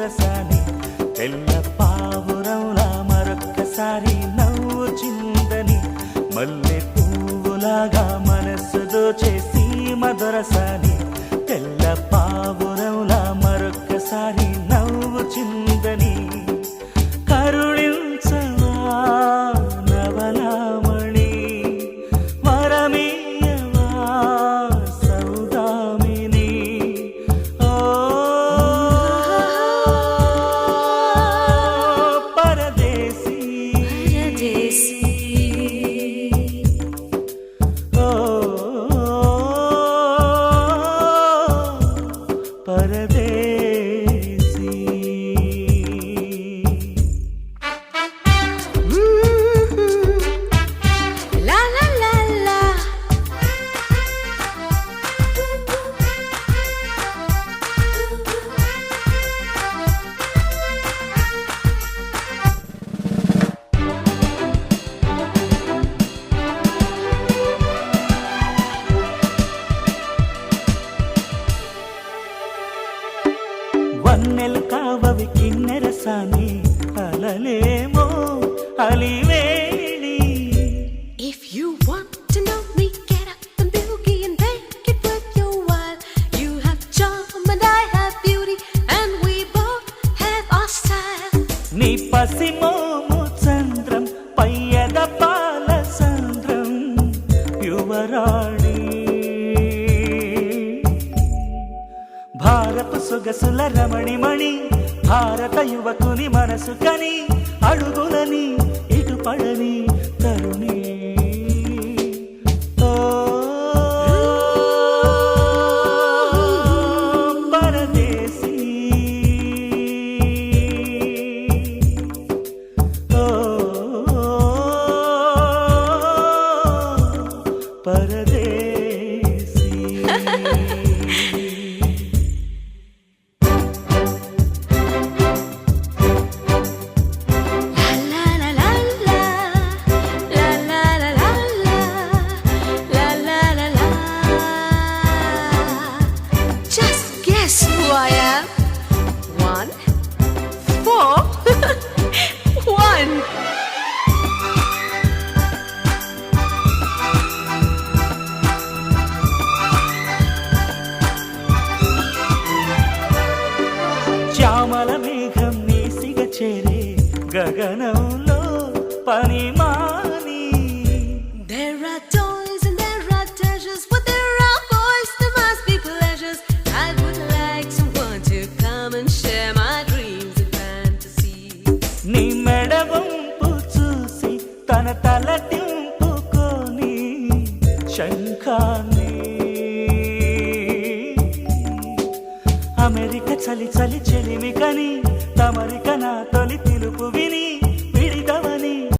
దొరసాని తెల్ల పావురంలా మరొక్కసారి నవ్వుచిందని మల్లె పువ్వులాగా మనసు దోచే సీమ దొరసాని తెల్ల పావురంలా మరొక్కసారి నవ్వుచిందని కరుణించవా నవలామణి వరమీయవా సౌదామిని ఓ పరదేశీ ఓ పరదేశీ వన్నెలు కావవి Kinnerasani అలలేమో అలివేణి If you want to know me, get up and boogie and make it worth your while. You have charm and I have beauty, and we both have our style. నీ పసిమోము చంద్రం పయ్యద పాల సంద్రం యువరాణి భారత సొగసుల రమణిమణి భారత యువకుని మనసు కని అడుగులని ఇటుపడని తరుణి ఓ పరదేశీ ఓ పరదేశీ Just guess who I am. 1, 4, 1. Shyamala మేఘం నీసిగ చేరే గగనంలో పనిమాని There are toys and there are treasures, but there are boys, there must be pleasures. I would like someone to come and share my dreams and fantasies. నీ మెడవంపు చూసి తన తల తింపుకొని శంఖాన్ని అమెరిక చలి చలి చెలిమి కని తమరిక నా తొలి పిలుపు విని